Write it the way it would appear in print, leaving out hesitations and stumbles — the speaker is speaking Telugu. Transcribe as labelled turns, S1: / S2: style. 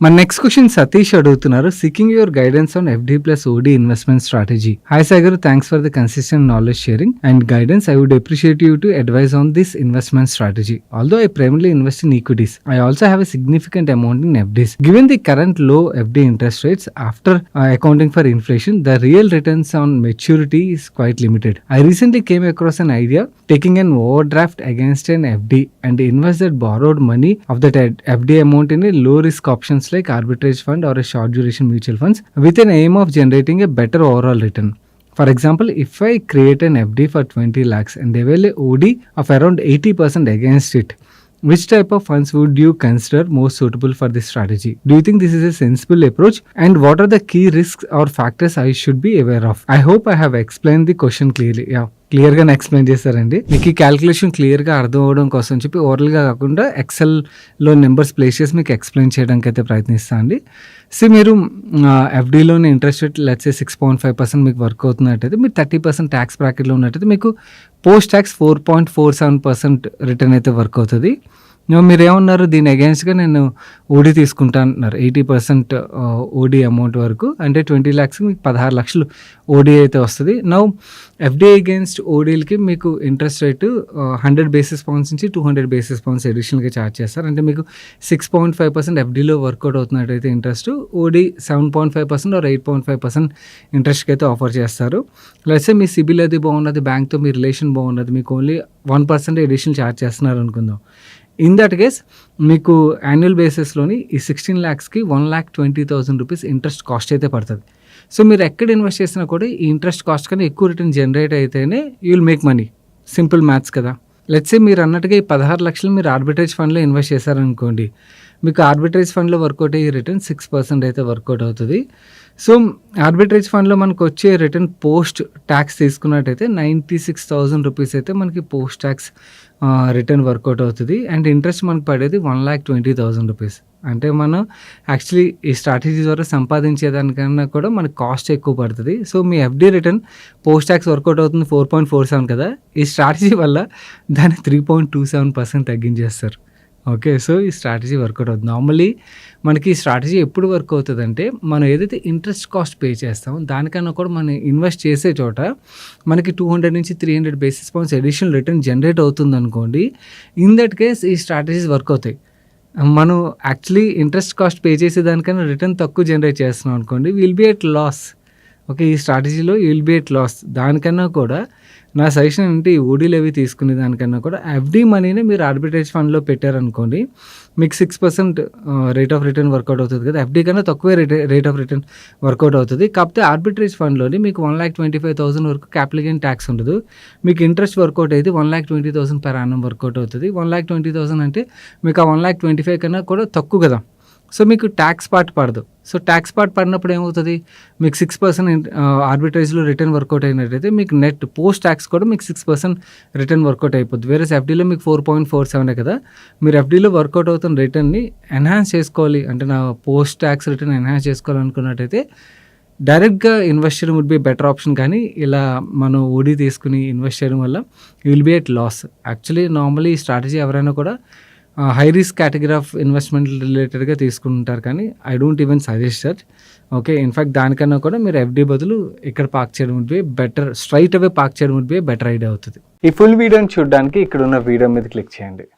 S1: మన నెక్స్ట్ క్వశ్చన్ సతీష్ అడుగుతున్నారు. Seeking your guidance on FD plus OD investment strategy. Hi Sagar, thanks for the consistent knowledge sharing and guidance. I would appreciate you to advise on this investment strategy. Although I primarily invest in equities, I also have a significant amount in FDs. Given the current low FD interest rates after accounting for inflation, the real returns on maturity is quite limited. I recently came across an idea taking an overdraft against an FD and invest that borrowed money of that FD amount in a low risk options like arbitrage fund or a short duration mutual funds with an aim of generating a better overall return. For example, if I create an FD for 20 lakhs and avail a OD of around 80% against it, which type of funds would you consider most suitable for this strategy? Do you think this is a sensible approach? And what are the key risks or factors I should be aware of? I hope I have explained the question clearly. Yeah. క్లియర్గానే ఎక్స్ప్లెయిన్ చేస్తారండి. మీకు ఈ క్యాలిక్యులేషన్ క్లియర్గా అర్థం అవ్వడం కోసం చెప్పి ఓరల్గా కాకుండా ఎక్సెల్లో నెంబర్స్ ప్లేస్ చేసి మీకు ఎక్స్ప్లెయిన్ చేయడానికి అయితే ప్రయత్నిస్తా అండి. మీరు ఎఫ్డీలోని ఇంట్రెస్ట్ రేట్ లెట్స్ సే 6.5% మీకు వర్క్ అవుతున్నట్టయితే మీరు 30% ట్యాక్స్ బ్రాకెట్లో ఉన్నట్టయితే మీకు పోస్ట్ ట్యాక్స్ 4.47% రిటర్న్ అయితే వర్క్ అవుతుంది. మీరు ఏమన్నారు, దీని అగేన్స్ట్గా నేను ఓడి తీసుకుంటా అంటున్నారు. 80% ఓడి అమౌంట్ వరకు అంటే 20 lakhs మీకు 16 lakhs ఓడి అయితే వస్తుంది. నౌ ఎఫ్డి అగేన్స్ట్ ఓడీలకి మీకు ఇంట్రెస్ట్ రేటు 100 basis points నుంచి 200 basis points అడిషనల్గా ఛార్జ్ చేస్తారు. అంటే మీకు 6.5% ఎఫ్డీలో వర్కౌట్ అవుతున్నట్టయితే ఇంట్రెస్ట్, ఓడి 7.5% ఆర్ 8.5% ఇంట్రెస్ట్కి అయితే ఆఫర్ చేస్తారు. లెట్స్ మీ సిబిల్ అది బాగున్నది, బ్యాంక్తో మీ రిలేషన్ బాగున్నది, మీకు ఓన్లీ 1% అడిషనల్ ఛార్జ్ చేస్తున్నారు అనుకుందాం. ఇన్ దట్ కేస్ మీకు యాన్యువల్ బేసిస్లోని ఈ 16 lakhsకి 1,20,000 rupees ఇంట్రెస్ట్ కాస్ట్ అయితే పడుతుంది. సో మీరు ఎక్కడ ఇన్వెస్ట్ చేసినా కూడా ఈ ఇంట్రెస్ట్ కాస్ట్ కన్నా ఎక్కువ రిటర్న్ జనరేట్ అయితేనే you will make money. Simple maths కదా. లెట్స్ సే మీరు అన్నట్టుగా ఈ 16 lakhs మీరు ఆర్బిట్రేజ్ ఫండ్లో ఇన్వెస్ట్ చేశారనుకోండి, మీకు ఆర్బిట్రేజ్ ఫండ్లో వర్కౌట్ అయ్యే రిటర్న్ 6% అయితే వర్కౌట్ అవుతుంది. సో ఆర్బిట్రేజ్ ఫండ్లో మనకు వచ్చే రిటర్న్ పోస్ట్ ట్యాక్స్ తీసుకున్నట్టయితే 96,000 rupees అయితే మనకి పోస్ట్ ట్యాక్స్ రిటర్న్ వర్కౌట్ అవుతుంది. అండ్ ఇంట్రెస్ట్ మనకు పడేది 1,20,000 rupees. అంటే మనం యాక్చువల్లీ ఈ స్ట్రాటజీ ద్వారా సంపాదించేదానికన్నా కూడా మనకు కాస్ట్ ఎక్కువ పడుతుంది. సో మీ FD return post tax work out అవుతుంది 4.47 కదా, ఈ స్ట్రాటజీ వల్ల దాన్ని 3.27% తగ్గించేస్తారు. ఓకే, సో ఈ స్ట్రాటజీ వర్కౌట్ అవుతుంది. నార్మల్లీ మనకి ఈ స్ట్రాటజీ ఎప్పుడు వర్క్ అవుతుందంటే మనం ఏదైతే ఇంట్రెస్ట్ కాస్ట్ పే చేస్తామో దానికన్నా కూడా మనం ఇన్వెస్ట్ చేసే చోట మనకి 200 నుంచి 300 basis points additional return generate అవుతుంది అనుకోండి. ఇన్ దట్ కేస్ ఈ స్ట్రాటజీస్ వర్క్ అవుతాయి. మనం యాక్చువల్లీ ఇంట్రెస్ట్ కాస్ట్ పే చేసేదానికన్నా రిటర్న్ తక్కువ జనరేట్ చేస్తున్నాం అనుకోండి, will be at loss. Okay, ఈ స్ట్రాటజీలో you will be at loss. దానికన్నా కూడా నా సజెషన్ ఏంటి, ఈ ఓడీలు అవి తీసుకునే దానికన్నా కూడా ఎఫ్డి మనీని మీరు ఆర్బిట్రేజ్ ఫండ్లో పెట్టారనుకోండి, మీకు 6% రేట్ ఆఫ్ రిటర్న్ వర్కౌట్ అవుతుంది కదా. ఎఫ్డి కన్నా తక్కువే రేట్ ఆఫ్ రిటర్న్ వర్కౌట్ అవుతుంది. కాకపోతే ఆర్బిట్రేజ్ ఫండ్లోని మీకు 1,25,000 వరకు క్యాపిటల్ గెయిన్ ట్యాక్స్ ఉండదు. మీకు ఇంట్రెస్ట్ వర్కౌట్ అయితే 1,20,000 per annum వర్కౌట్ అవుతుంది. 1,20,000 అంటే మీకు ఆ 1,25,000 కన్నా కూడా తక్కువ కదా. సో మీకు ట్యాక్స్ పార్ట్ పడదు. సో ట్యాక్స్ పార్ట్ పడినప్పుడు ఏమవుతుంది, మీకు 6% ఆర్బిట్రేజ్లో రిటర్న్ వర్కౌట్ అయినట్టయితే మీకు నెట్ పోస్ట్ ట్యాక్స్ కూడా మీకు 6% రిటర్న్ వర్కౌట్ అయిపోద్ది. వేరే ఎఫ్డీలో మీకు 4.47 కదా. మీరు ఎఫ్డీలో వర్కౌట్ అవుతున్న రిటర్న్ని ఎన్హాన్స్ చేసుకోవాలి అంటే నా పోస్ట్ ట్యాక్స్ రిటర్న్ ఎన్హాన్స్ చేసుకోవాలనుకున్నట్టయితే డైరెక్ట్గా ఇన్వెస్ట్ చేయడం వుడ్ బి బెటర్ ఆప్షన్. కానీ ఇలా మనం ఓడీ తీసుకుని ఇన్వెస్ట్ చేయడం వల్ల you will be at loss. Actually normally ఈ స్ట్రాటజీ ఎవరైనా కూడా high risk category of investment రిలేటెడ్గా తీసుకుంటారు, కానీ I don't even suggest that. Okay, in fact దానికన్నా కూడా మీరు ఎఫ్డి బదులు ఇక్కడ పార్క్ చేయడం would be better, straight away park చేయడం వుడ్ బి బెటర్ ఐడియా అవుతుంది. ఈ ఫుల్ వీడియోని చూడడానికి ఇక్కడ ఉన్న వీడియో మీద క్లిక్ చేయండి.